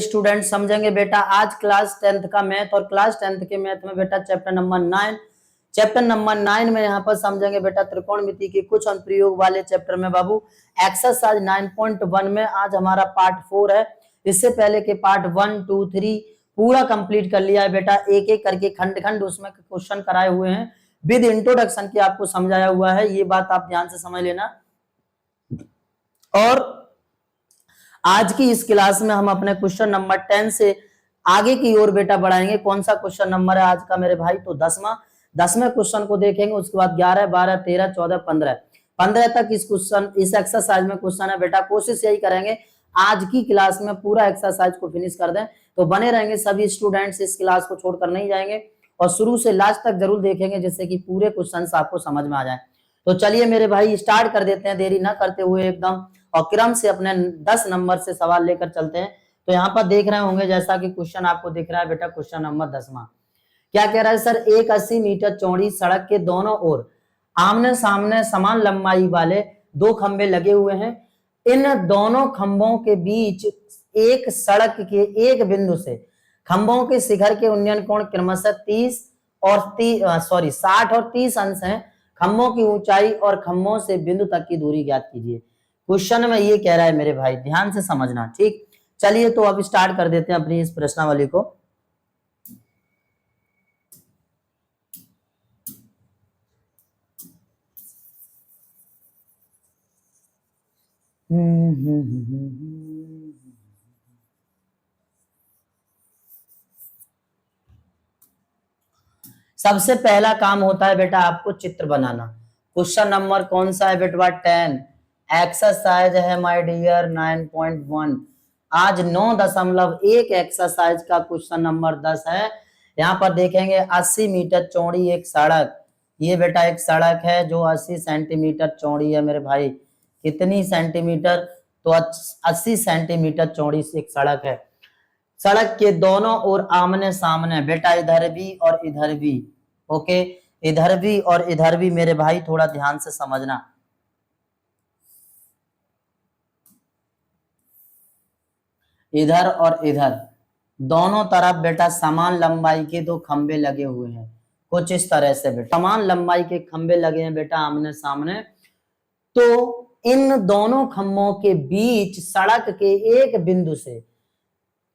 Student समझेंगे बेटा आज क्लास 10th का मैथ और क्लास 10th के मैथ में बेटा चैप्टर नंबर 9 में यहाँ पर समझेंगे बेटा त्रिकोणमिति के कुछ अनुप्रयोग वाले चैप्टर में बाबू एक्सरसाइज 9.1 में आज हमारा पार्ट 4 है। इससे पहले के पार्ट 1 2 3 पूरा कंप्लीट कर लिया है बेटा, एक एक करके खंड खंड उसमें क्वेश्चन कराए हुए हैं, विद इंट्रोडक्शन के आपको समझाया हुआ है, ये बात आप ध्यान से समझ लेना। और आज की इस क्लास में हम अपने क्वेश्चन नंबर 10 से आगे की ओर बेटा बढ़ाएंगे। कौन सा क्वेश्चन नंबर है आज का मेरे भाई? तो 10वें क्वेश्चन को देखेंगे, उसके बाद 11 12 13 14 15 तक इस क्वेश्चन इस एक्सरसाइज में क्वेश्चन है बेटा। कोशिश यही करेंगे आज की क्लास में पूरा एक्सरसाइज को फिनिश कर दें, तो बने रहेंगे सभी स्टूडेंट्स, इस क्लास को छोड़कर नहीं जाएंगे और शुरू से लास्ट तक जरूर देखेंगे जिससे कि पूरे क्वेश्चन आपको समझ में आ जाए। तो चलिए मेरे भाई स्टार्ट कर देते हैं देरी ना करते हुए एकदम, और क्रम से अपने 10 नंबर से सवाल लेकर चलते हैं। तो यहाँ पर देख रहे होंगे जैसा कि क्वेश्चन आपको दिख रहा है बेटा, क्वेश्चन नंबर 10वां क्या कह रहा है सर? एक 80 मीटर चौड़ी सड़क के दोनों ओर आमने सामने समान लंबाई वाले दो खंबे लगे हुए हैं। इन दोनों खंभों के बीच एक सड़क के एक बिंदु से खंभों के शिखर के उन्नयन कोण क्रमशः 60 और 30 अंश है। खंभों की ऊंचाई और खंभों से बिंदु तक की दूरी ज्ञात कीजिए। क्वेश्चन में ये कह रहा है मेरे भाई, ध्यान से समझना, ठीक। चलिए तो अब स्टार्ट कर देते हैं अपनी इस प्रश्नावली को। सबसे पहला काम होता है बेटा आपको चित्र बनाना। क्वेश्चन नंबर कौन सा है बेटा? 10 एक्सरसाइज है माय डियर 9.1। आज 9.1 एक्सरसाइज का क्वेश्चन नंबर 10 है। यहाँ पर देखेंगे 80 मीटर चौड़ी एक सड़क, ये बेटा एक सड़क है जो 80 सेंटीमीटर चौड़ी है मेरे भाई। कितनी सेंटीमीटर? तो 80 सेंटीमीटर चौड़ी एक सड़क है। सड़क के दोनों ओर आमने सामने बेटा, इधर भी और इधर भी, ओके, इधर भी और इधर भी मेरे भाई, थोड़ा ध्यान से समझना। इधर और इधर दोनों तरफ बेटा समान लंबाई के दो खंबे लगे हुए हैं, कुछ इस तरह से बेटा समान लंबाई के खंबे लगे हैं बेटा आमने सामने। तो इन दोनों खंभों के बीच सड़क के एक बिंदु से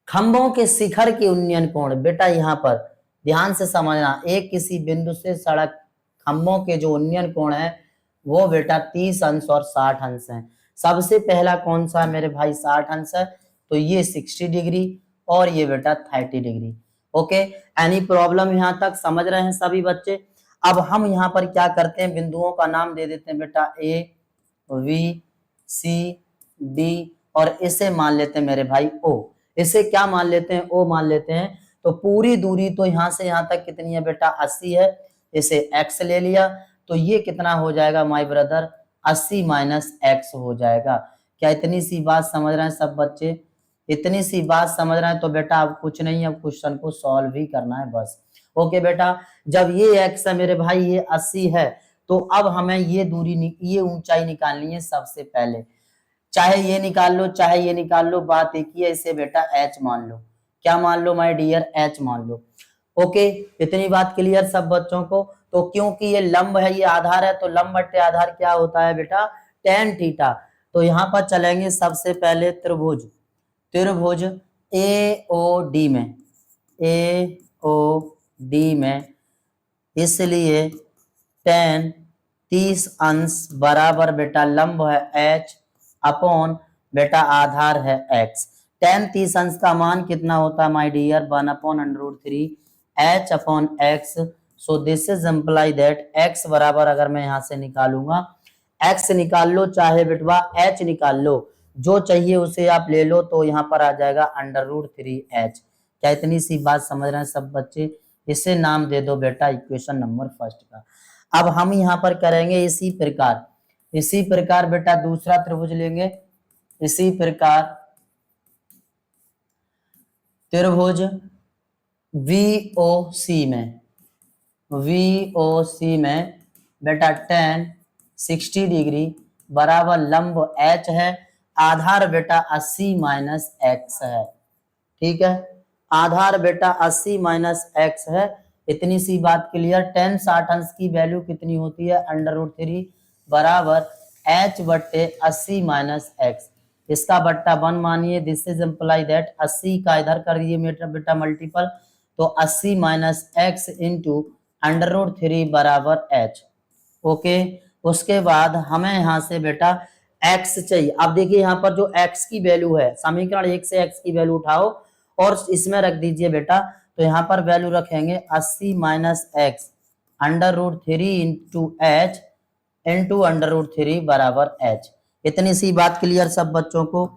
खंभों के शिखर के उन्नयन कोण, बेटा यहाँ पर ध्यान से समझना, एक किसी बिंदु से सड़क खंभों के जो उन्नयन कोण है वो बेटा 30 अंश और 60 अंश है। सबसे पहला कौन सा है मेरे भाई? 60 अंश है, तो ये 60 डिग्री और ये बेटा 30 डिग्री। ओके, एनी प्रॉब्लम यहाँ तक समझ रहे हैं सभी बच्चे? अब हम यहाँ पर क्या करते हैं, बिंदुओं का नाम दे देते हैं बेटा ए बी सी डी, और इसे मान लेते हैं मेरे भाई ओ। इसे क्या मान लेते हैं? ओ मान लेते हैं। तो पूरी दूरी तो यहाँ से यहाँ तक कितनी है बेटा? 80 है। इसे x ले लिया तो ये कितना हो जाएगा माय ब्रदर? 80 माइनस x हो जाएगा। क्या इतनी सी बात समझ रहे हैं सब बच्चे? इतनी सी बात समझ रहे हैं तो बेटा अब कुछ नहीं, अब क्वेश्चन को सॉल्व ही करना है बस। ओके बेटा, जब ये x है मेरे भाई, ये 80 है, तो अब हमें ये दूरी ये ऊंचाई निकालनी है सबसे पहले। चाहे ये निकाल लो चाहे ये निकाल लो, बात एक ही है, इसे बेटा h मान लो। क्या मान लो माय डियर? h मान लो। ओके, इतनी बात क्लियर सब बच्चों को? तो क्योंकि ये लंब है, ये आधार है, तो लंब बट्टे आधार क्या होता है बेटा? tan theta. तो यहाँ पर चलेंगे सबसे पहले त्रिभुज AOD में, इसलिए tan 30 अंश बराबर बेटा लंब है h अपॉन बेटा आधार है x। tan 30 अंश का मान कितना होता है my dear? 1/√3 h upon x। So this is imply that x बराबर, अगर मैं यहां से निकालूंगा, x निकाल लो चाहे बेटवा h निकाल लो, जो चाहिए उसे आप ले लो, तो यहाँ पर आ जाएगा √3h। क्या इतनी सी बात समझ रहे हैं सब बच्चे? इसे नाम दे दो बेटा इक्वेशन नंबर फर्स्ट का। अब हम यहाँ पर करेंगे इसी प्रकार बेटा दूसरा त्रिभुज लेंगे। इसी प्रकार त्रिभुज VOC में बेटा tan 60 डिग्री बराबर लंब h है, आधार बेटा 80 माइनस x है, ठीक है। आधार बेटा 80 माइनस एक्स है, इतनी सी बात क्लियर। टेन 60 अंश की वैल्यू कितनी होती है, √3 बराबर h बट्टे 80 माइनस एक्स। इसका बट्टा 1 मानिए, दिस इज इम्प्लाई दैट 80 का इधर कर दिए बेटा मल्टीपल, तो 80 माइनस एक्स इंटू √3 बराबर h। ओके, उसके बाद हमें यहाँ से बेटा x चाहिए। अब देखिए यहाँ पर जो x की वैल्यू है, समीकरण 1 से x की वैल्यू उठाओ और इसमें रख दीजिए बेटा, तो यहाँ पर वैल्यू रखेंगे 80 minus x √3 into H into √3 बराबर h। इतनी सी बात क्लियर सब बच्चों को,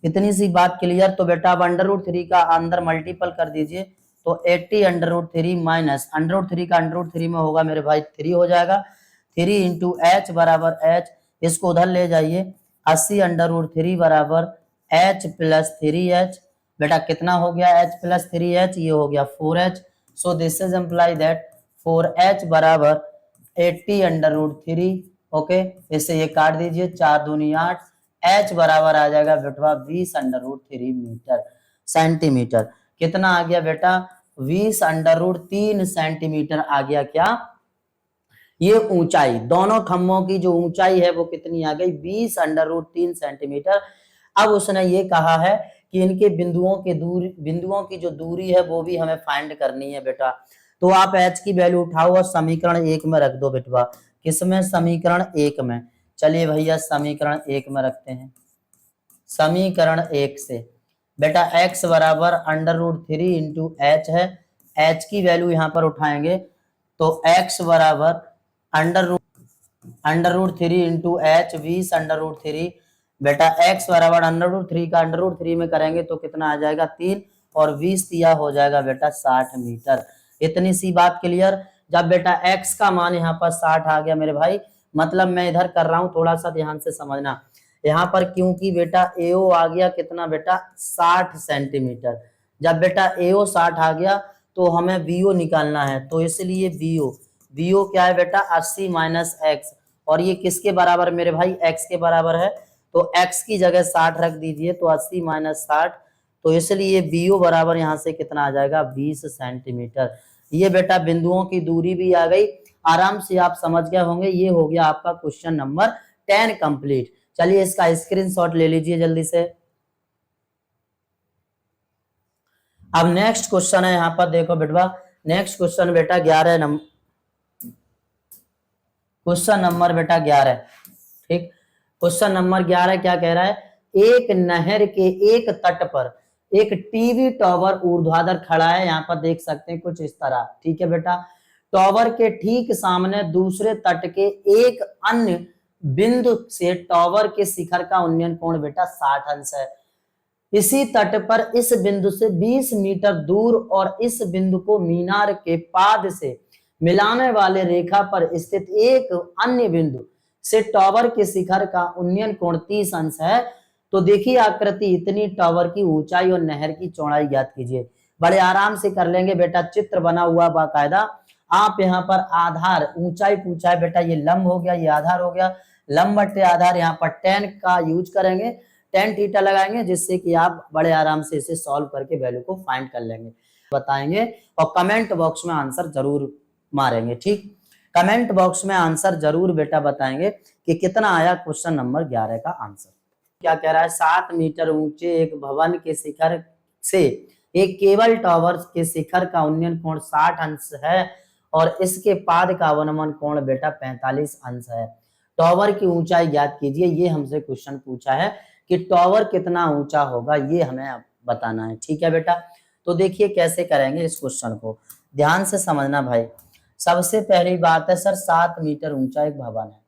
इतनी सी बात क्लियर। तो बेटा अब √3 का अंदर मल्टीपल कर दीजिए, तो 80 √3 माइनस √3 का √3 में होगा मेरे भाई 3 हो जाएगा, 3 इंटू एच बराबर h। इसको उधर ले जाइए, 80 √3 बराबर h प्लस 3h। बेटा कितना हो गया h प्लस 3h, ये हो गया 4h। So this is imply that 4h बराबर 80 √3। ओके, इससे ये काट दीजिए, 4 दूनी 8, h बराबर आ जाएगा बेटा 20 √3 मीटर सेंटीमीटर। कितना आ गया बेटा, 20 √3 सेंटीमीटर आ गया। क्या ये ऊंचाई, दोनों खम्भों की जो ऊंचाई है वो कितनी आ गई, 20 √3 सेंटीमीटर। अब उसने ये कहा है कि इनके बिंदुओं की जो दूरी है वो भी हमें फाइंड करनी है बेटा। तो आप h की वैल्यू उठाओ और समीकरण 1 में रख दो बेटवा। किसमें, समीकरण 1 में। चलिए भैया समीकरण 1 में रखते हैं। समीकरण 1 से बेटा x बराबर √3 इंटू एच है, h की वैल्यू यहाँ पर उठाएंगे, तो x बराबर √3 इंटू एच 20 √3। बेटा x बराबर √3 का √3 में करेंगे तो कितना आ जाएगा 3, और 20 दिया हो जाएगा बेटा 60 मीटर। इतनी सी बात क्लियर। जब बेटा x का मान यहाँ पर 60 आ गया मेरे भाई, मतलब मैं इधर कर रहा हूं, थोड़ा सा ध्यान से समझना। यहाँ पर क्योंकि बेटा AO आ गया कितना बेटा 60 सेंटीमीटर। जब बेटा AO 60 आ गया तो हमें BO निकालना है, तो इसलिए BO क्या है बेटा 80 माइनस एक्स, और ये किसके बराबर मेरे भाई, x के बराबर है, तो x की जगह 60 रख दीजिए, तो 80 माइनस 60, तो इसलिए BO बराबर यहाँ से कितना आ जाएगा 20 सेंटीमीटर। ये बेटा बिंदुओं की दूरी भी आ गई, आराम से आप समझ गए होंगे। ये हो गया आपका क्वेश्चन नंबर 10 कंप्लीट। चलिए इसका स्क्रीनशॉट ले लीजिए जल्दी से। अब नेक्स्ट क्वेश्चन है यहाँ पर, देखो बेटवा, नेक्स्ट क्वेश्चन बेटा 11 नंबर, क्वेश्चन नंबर बेटा 11। ठीक, क्वेश्चन नंबर 11 क्या कह रहा है, एक नहर के एक तट पर एक टीवी टॉवर ऊर्ध्वाधर खड़ा है। यहाँ पर देख सकते हैं कुछ इस तरह। ठीक है बेटा, टॉवर के ठीक सामने दूसरे तट के एक अन्य बिंदु से टॉवर के शिखर का उन्नयन कोण बेटा 60 अंश है। इसी तट पर इस बिंदु से 20 मीटर दूर और इस बिंदु को मीनार के पाद से मिलाने वाले रेखा पर स्थित एक अन्य बिंदु से टॉवर के शिखर का उन्नयन कोण 30 अंश है। तो देखिए आकृति, इतनी टॉवर की ऊंचाई और नहर की चौड़ाई ज्ञात कीजिए। बड़े आराम से कर लेंगे बेटा, चित्र बना हुआ बाकायदा। आप यहाँ पर आधार ऊंचाई पूछा है बेटा, ये लंब हो गया, ये आधार हो गया, लंब बट्टे आधार। यहाँ पर tan का यूज करेंगे, tan थीटा लगाएंगे, जिससे कि आप बड़े आराम से इसे सॉल्व करके वैल्यू को फाइंड कर लेंगे, बताएंगे। और कमेंट बॉक्स में आंसर जरूर मारेंगे। ठीक, कमेंट बॉक्स में आंसर जरूर बेटा बताएंगे कि कितना आया क्वेश्चन नंबर 11 का आंसर। क्या कह रहा है, 7 मीटर ऊंचे एक भवन के शिखर से एक केबल टावर के शिखर का उन्नयन कोण 60 अंश है और इसके पाद का अवनमन कोण बेटा 45 अंश है। टावर की ऊंचाई ज्ञात कीजिए। ये हमसे क्वेश्चन पूछा है कि टावर कितना ऊंचा होगा, ये हमें बताना है। ठीक है बेटा, तो देखिए कैसे करेंगे इस क्वेश्चन को, ध्यान से समझना भाई। सबसे पहली बात है सर, 7 मीटर ऊंचा एक भवन है।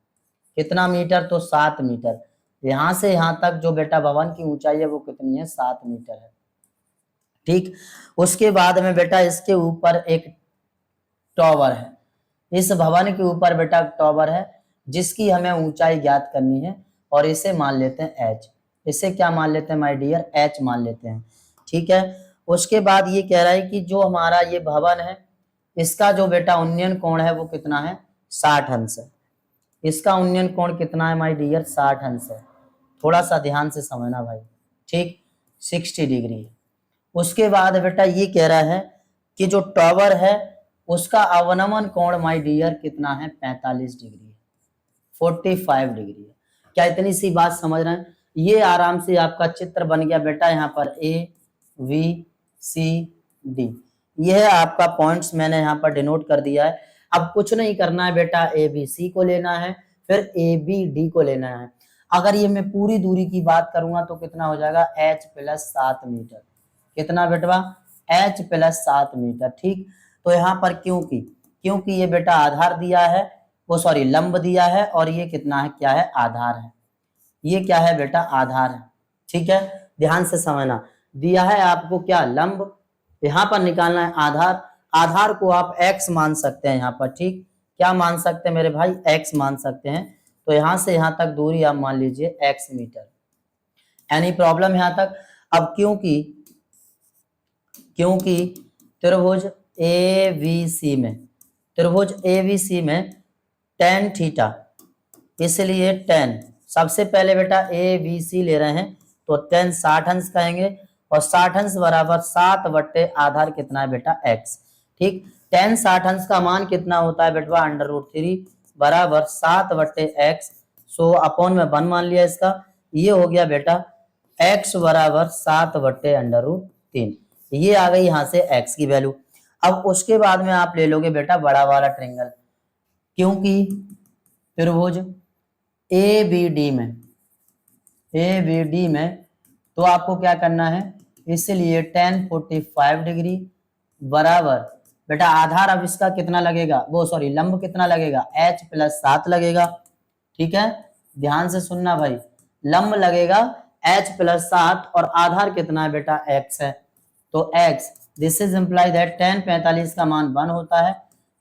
कितना मीटर, तो 7 मीटर। यहां से यहां तक जो बेटा भवन की ऊंचाई है वो कितनी है, 7 मीटर है। ठीक, उसके बाद में बेटा इसके ऊपर एक टावर है, इस भवन के ऊपर बेटा टावर है जिसकी हमें ऊंचाई ज्ञात करनी है, और इसे मान लेते हैं h। इसे क्या मान लेते हैं माय डियर, h मान लेते हैं। ठीक है, उसके बाद ये कह रहा है कि जो हमारा ये भवन है इसका जो बेटा उन्नयन कोण है वो कितना है, 60 अंश है। इसका उन्नयन कोण कितना है माय डियर, 60 अंश है। थोड़ा सा ध्यान से समझना भाई। ठीक, 60 डिग्री है। उसके बाद बेटा ये कह रहा है कि जो टावर है उसका अवनमन कोण माय डियर कितना है, 45 डिग्री है, 45 डिग्री है। क्या इतनी सी बात समझ रहे हैं? ये आराम से आपका चित्र बन गया बेटा, यहाँ पर ए वी सी डी, ये है आपका पॉइंट्स मैंने यहाँ पर डिनोट कर दिया है। अब कुछ नहीं करना है बेटा, ए बी सी को लेना है, फिर ए बी डी को लेना है। अगर ये मैं पूरी दूरी की बात करूंगा तो कितना हो जाएगा, h प्लस 7 मीटर। कितना बेटवा, h प्लस 7 मीटर। ठीक, तो यहाँ पर क्योंकि ये बेटा आधार दिया है, वो सॉरी लंब दिया है, और ये कितना है, क्या है, आधार है। ये क्या है बेटा, आधार है। ठीक है, ध्यान से समझना, दिया है आपको क्या, लंब, यहाँ पर निकालना है आधार। आधार को आप x मान सकते हैं यहाँ पर। ठीक, क्या मान सकते हैं मेरे भाई, x मान सकते हैं। तो यहां से यहां तक दूरी आप मान लीजिए x मीटर। एनी प्रॉब्लम यहां तक? अब क्योंकि त्रिभुज ABC में tan थीटा, इसलिए tan, सबसे पहले बेटा ABC ले रहे हैं तो tan 60 अंश कहेंगे, और 60 अंश बराबर 7 बट्टे आधार कितना है बेटा, x। ठीक, tan 60 अंश का मान कितना होता है बेटा, √3 बराबर 7 बट्टे x, सो अपॉन में 1 मान लिया इसका। ये हो गया बेटा x बराबर 7 बट्टे √3, ये आ गई यहाँ से x की वैल्यू। अब उसके बाद में आप ले लोगे बेटा बड़ा वाला ट्रायंगल, क्योंकि त्रिभुज ABD में तो आपको क्या करना है, इसलिए tan 45 डिग्री बराबर बेटा आधार, अब इसका कितना लगेगा, वो सॉरी लंब कितना लगेगा, h प्लस 7 लगेगा। ठीक है, ध्यान से सुनना भाई, लंब लगेगा h प्लस 7 और आधार कितना है बेटा, x है। तो x, this is imply that tan 45 का मान 1 होता है,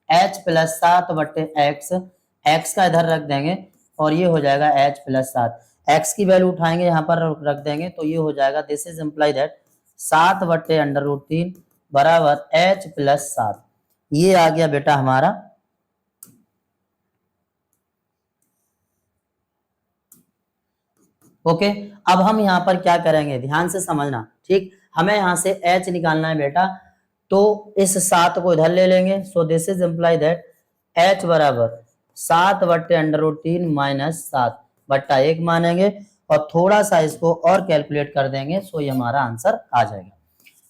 h प्लस 7 बट्टे x का इधर रख देंगे और ये हो जाएगा h प्लस 7, x की वैल्यू उठाएंगे यहाँ पर रख देंगे तो ये हो जाएगा, दिस इज इम्प्लाई दैट 7 बट्टे √3 बराबर h प्लस 7। ये आ गया बेटा हमारा। ओके, अब हम यहाँ पर क्या करेंगे, ध्यान से समझना। ठीक, हमें यहाँ से h निकालना है बेटा, तो इस 7 को इधर ले लेंगे, सो this is imply that h बराबर 7 बट्टे √3 माइनस 7 बट्टा 1 मानेंगे, और थोड़ा सा इसको और कैलकुलेट कर देंगे, सो ये हमारा आंसर आ जाएगा।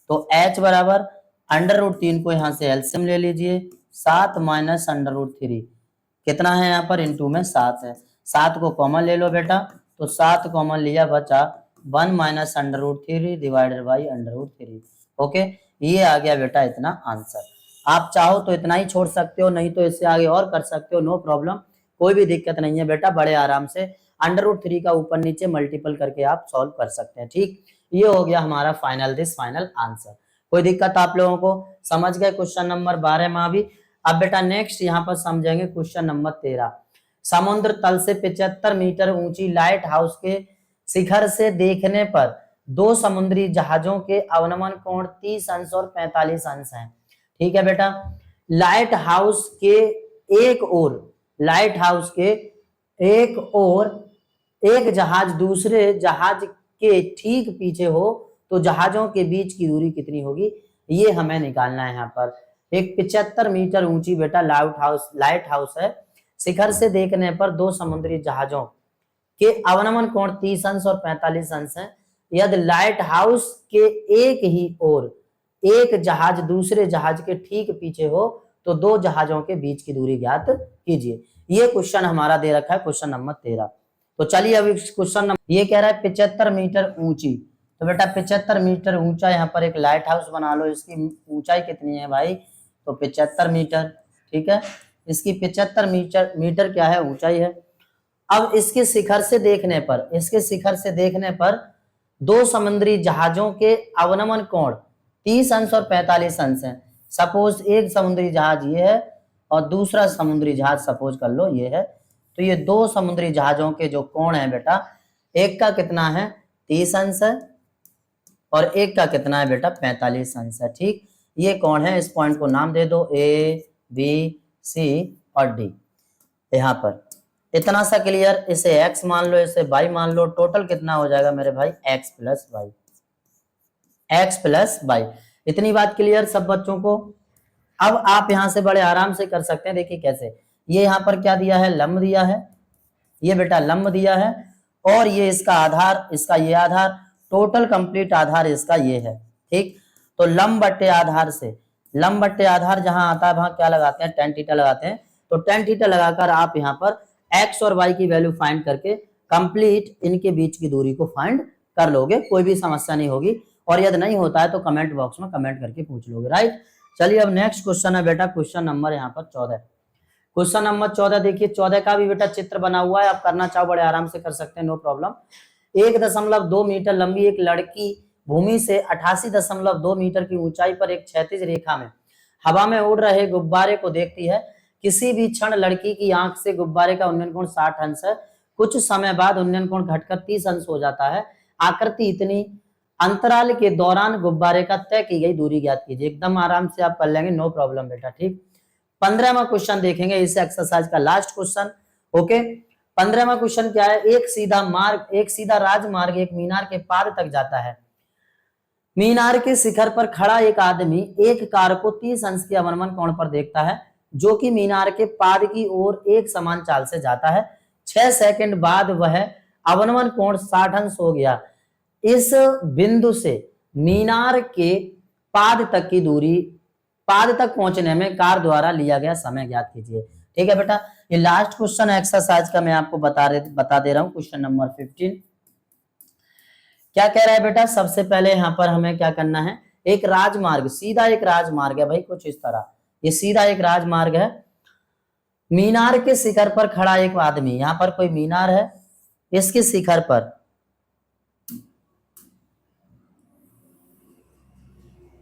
तो h बराबर √3 को यहाँ से एलसीएम ले लीजिए, 7 माइनस √3 कितना है यहाँ पर, इंटू में 7 है, 7 को कॉमन ले लो बेटा, तो 7 कॉमन लिया, बचा 1 माइनस √3 डिवाइडेड बाई √3। ओके, ये आ गया बेटा इतना आंसर। आप चाहो तो इतना ही छोड़ सकते हो, नहीं तो इससे आगे और कर सकते हो, नो प्रॉब्लम, कोई भी दिक्कत नहीं है बेटा, बड़े आराम से √3 का ऊपर नीचे मल्टीपल करके आप सॉल्व कर सकते हैं। ठीक, ये हो गया हमारा फाइनल आंसर। कोई दिक्कत आप लोगों को, समझ गए क्वेश्चन नंबर 12 में भी। अब बेटा नेक्स्ट यहाँ पर समझेंगे क्वेश्चन नंबर 13। समुद्र तल से 75 मीटर ऊंची लाइट हाउस के शिखर से देखने पर दो समुद्री जहाजों के अवनमन कोण 30 अंश और 45 अंश हैं। ठीक है बेटा, लाइट हाउस के एक ओर एक जहाज दूसरे जहाज के ठीक पीछे हो तो जहाजों के बीच की दूरी कितनी होगी, ये हमें निकालना है। यहाँ पर एक 75 मीटर ऊंची बेटा लाइट हाउस है, शिखर से देखने पर दो समुद्री जहाजों के अवनमन कोण 30 अंश और 45 अंश है। यदि लाइट हाउस के एक ही ओर एक जहाज दूसरे जहाज के ठीक पीछे हो तो दो जहाजों के बीच की दूरी ज्ञात कीजिए। ये क्वेश्चन हमारा दे रखा है, क्वेश्चन नंबर 13। तो चलिए अभी क्वेश्चन नंबर, ये कह रहा है 75 मीटर ऊंची, तो बेटा 75 मीटर ऊंचा यहाँ पर एक लाइट हाउस बना लो। इसकी ऊंचाई कितनी है भाई, तो 75 मीटर। ठीक है, इसकी 75 मीटर क्या है, ऊंचाई है। अब इसके शिखर से देखने पर दो समुद्री जहाजों के अवनमन कोण 30 अंश और 45 अंश है। सपोज एक समुद्री जहाज ये है और दूसरा समुद्री जहाज सपोज कर लो ये है, तो ये दो समुद्री जहाजों के जो कोण है बेटा, एक का कितना है 30 अंश है और एक का कितना है बेटा 45 अंश है। ठीक, ये कोण है, इस पॉइंट को नाम दे दो A, B, C और D। यहाँ पर इतना सा क्लियर, इसे x मान लो, इसे y मान लो, टोटल कितना हो जाएगा मेरे भाई x plus y। x plus Y. इतनी बात क्लियर सब बच्चों को। अब आप यहां से बड़े आराम से कर सकते हैं, देखिए कैसे। ये यहाँ पर क्या दिया है, लंब दिया है, ये बेटा लंब दिया है, और ये इसका आधार, इसका ये आधार, टोटल कंप्लीट आधार इसका ये है। ठीक, तो लंब बट्टे आधार से, लंब बट्टे आधार जहां आता है वहां क्या लगाते हैं, tan थीटा लगाते हैं। तो tan थीटा लगाकर आप यहाँ पर x और y की वैल्यू फाइंड करके कंप्लीट इनके बीच की दूरी को फाइंड कर लोगे, कोई भी समस्या नहीं होगी। और यदि नहीं होता है तो कमेंट बॉक्स में कमेंट करके पूछ लोगे, राइट। चलिए अब नेक्स्ट क्वेश्चन है बेटा, क्वेश्चन नंबर यहाँ पर 14। क्वेश्चन नंबर 14 देखिए, 14 का भी बेटा चित्र बना हुआ है, आप करना चाहो बड़े आराम से कर सकते हैं, नो प्रॉब्लम। 1.2 मीटर लंबी एक लड़की भूमि से 88.2 मीटर की ऊंचाई पर एक क्षैतिज रेखा में हवा में उड़ रहे गुब्बारे को देखती है। किसी भी क्षण लड़की की आंख से गुब्बारे का उन्नयन कोण 60 अंश है। कुछ समय बाद उन्नयन कोण घटकर 30 अंश हो जाता है। आकृति इतनी अंतराल के दौरान गुब्बारे का तय की गई दूरी ज्ञात कीजिए। एकदम आराम से आप कर लेंगे, नो प्रॉब्लम बेटा, ठीक। 15वां क्वेश्चन देखेंगे, इस एक्सरसाइज का लास्ट क्वेश्चन, ओके। 15वां क्वेश्चन क्या है, एक सीधा राजमार्ग एक मीनार के पाद तक जाता है। मीनार के शिखर पर खड़ा एक आदमी एक कार को 30 अंश के अवनमन कोण पर देखता है, जो कि मीनार के पाद की ओर एक समान चाल से जाता है। 6 सेकंड बाद वह अवनमन कोण 60 अंश हो गया। इस बिंदु से मीनार के पाद तक की दूरी, पाद तक पहुंचने में कार द्वारा लिया गया समय ज्ञात कीजिए। ठीक है बेटा, ये लास्ट क्वेश्चन एक्सरसाइज का मैं आपको बता दे रहा हूं। क्वेश्चन नंबर 15 क्या कह रहा है बेटा, सबसे पहले यहाँ पर हमें क्या करना है, एक राजमार्ग, सीधा एक राजमार्ग है भाई, कुछ इस तरह, ये सीधा एक राजमार्ग है। मीनार के शिखर पर खड़ा एक आदमी, यहाँ पर कोई मीनार है, इसके शिखर पर,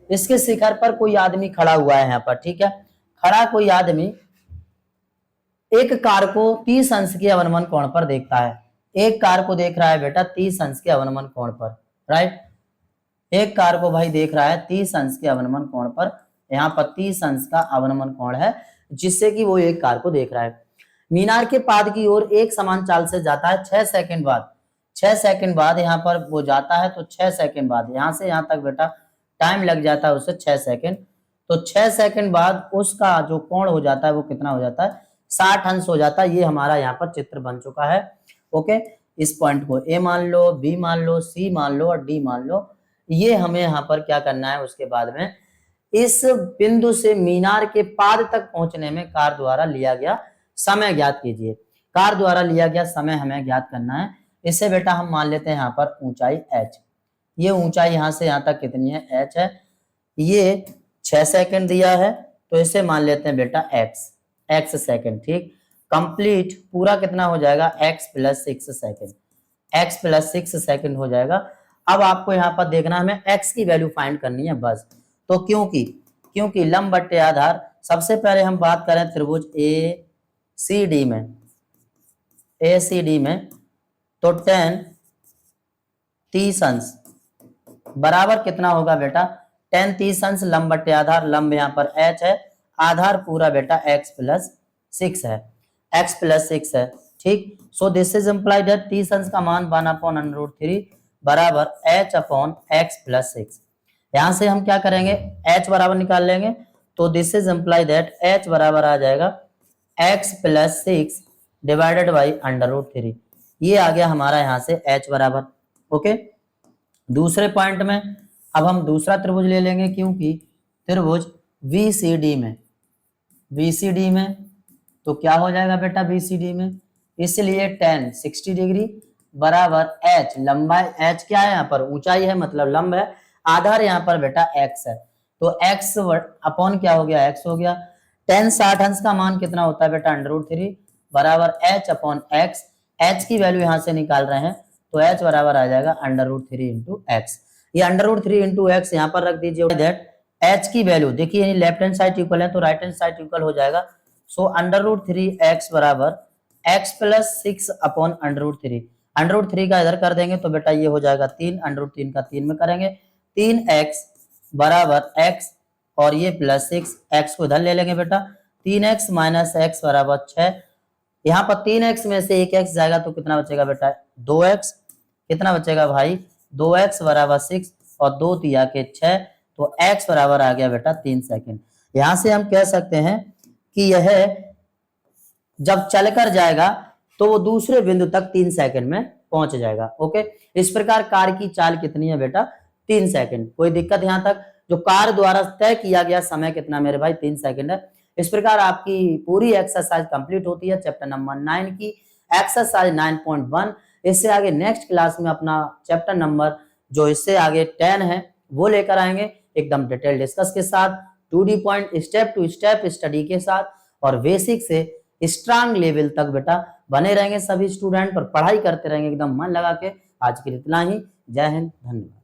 इसके शिखर पर कोई आदमी खड़ा हुआ है यहाँ पर, ठीक है। खड़ा कोई आदमी एक कार को 30 अंश के अवनमन कोण पर देखता है। एक कार को देख रहा है बेटा 30 अंश के अवनमन कोण पर, राइट। एक कार को भाई देख रहा है 30 अंश के अवनमन कोण पर, यहाँ पर 30 अंश का अवनमन कोण है, जिससे कि वो एक कार को देख रहा है। मीनार के पाद की ओर एक समान चाल से जाता है। 6 सेकंड बाद, 6 सेकंड बाद यहाँ पर वो जाता है, तो 6 सेकंड बाद यहाँ से यहाँ तक बेटा टाइम लग जाता है उससे 6 सेकंड। तो 6 सेकंड बाद उसका जो कोण हो जाता है वो कितना हो जाता है, 60 अंश हो जाता है। ये हमारा यहाँ पर चित्र बन चुका है, ओके। इस पॉइंट को ए मान लो, बी मान लो, सी मान लो और डी मान लो। ये हमें यहाँ पर क्या करना है, उसके बाद में इस बिंदु से मीनार के पाद तक पहुंचने में कार द्वारा लिया गया समय ज्ञात कीजिए। कार द्वारा लिया गया समय हमें ज्ञात करना है। इससे बेटा हम मान लेते हैं यहाँ पर ऊंचाई h, ये ऊंचाई यहाँ से यहाँ तक कितनी है, h है। ये 6 सेकंड दिया है, तो इसे मान लेते हैं बेटा x सेकंड, ठीक। कंप्लीट पूरा कितना हो जाएगा, x plus 6 second, x plus 6 second हो जाएगा। अब आपको यहाँ पर देखना है, हमें x की वैल्यू फाइंड करनी है बस। तो क्योंकि लंब बट्टे आधार, सबसे पहले हम बात करें त्रिभुज ACD में, तो tan 30 अंश बराबर कितना होगा बेटा, tan 30 अंश लंब बट्टे आधार, लंब यहाँ पर h है, आधार पूरा बेटा x प्लस 6 है, x प्लस 6 है, ठीक। सो दिस इज इम्प्लाइड दैट 30 अंश का मान 1/√3 बराबर h अपॉन x प्लस 6। यहां से हम क्या करेंगे, h बराबर निकाल लेंगे, तो this is imply that h बराबर आ जाएगा x प्लस 6 डिवाइडेड बाई √3। ये आ गया हमारा यहाँ से h बराबर, ओके। दूसरे पॉइंट में अब हम दूसरा त्रिभुज ले लेंगे, क्योंकि त्रिभुज VCD में तो क्या हो जाएगा बेटा VCD में, इसलिए tan 60 डिग्री बराबर h, लंबाई h क्या है यहाँ पर, ऊंचाई है मतलब लंब है, आधार यहाँ पर बेटा x है, तो x अपॉन क्या हो गया, x हो गया। tan 60 अंश का मान कितना होता है बेटा, √3 बराबर h अपॉन x, h की वैल्यू यहाँ से निकाल रहे हैं, तो h बराबर आ जाएगा √3 इंटू x। ये √3 इंटू x यहाँ पर रख दीजिए, दैट h की वैल्यू देखिए लेफ्ट हैंड साइड इक्वल है तो राइट हैंड साइड इक्वल हो जाएगा। सो √3x बराबर x प्लस 6 अपॉन √3, √3 का इधर कर देंगे तो बेटा ये हो जाएगा 3, √3 का 3 में करेंगे, 3x बराबर x और ये प्लस 6, x को इधर ले लेंगे बेटा, 3x माइनस x बराबर 6। यहाँ पर 3x में से 1x जाएगा तो कितना बचेगा बेटा, 2x, कितना बचेगा भाई, 2x बराबर 6 और 2 तिया के 6, तो x बराबर आ गया बेटा 3 सेकंड। यहां से हम कह सकते हैं कि यह जब चलकर जाएगा तो वो दूसरे बिंदु तक 3 सेकंड में पहुंच जाएगा। ओके, इस प्रकार कार की चाल कितनी है बेटा? 3 सेकंड। कोई दिक्कत यहां तक? जो कार द्वारा तय किया गया समय कितना मेरे भाई? 3 सेकंड है। इस प्रकार आपकी पूरी एक्सरसाइज कंप्लीट होती है चैप्टर नंबर 9 की, एक्सरसाइज 9.1। इससे आगे नेक्स्ट क्लास में अपना चैप्टर नंबर जो इससे आगे 10 है वो लेकर आएंगे एकदम डिटेल डिस्कस के साथ, 2D point step to step study के साथ, और बेसिक से स्ट्रांग लेवल तक बेटा बने रहेंगे सभी स्टूडेंट, और पढ़ाई करते रहेंगे एकदम मन लगा के। आज के लिए इतना ही। जय हिंद, धन्यवाद।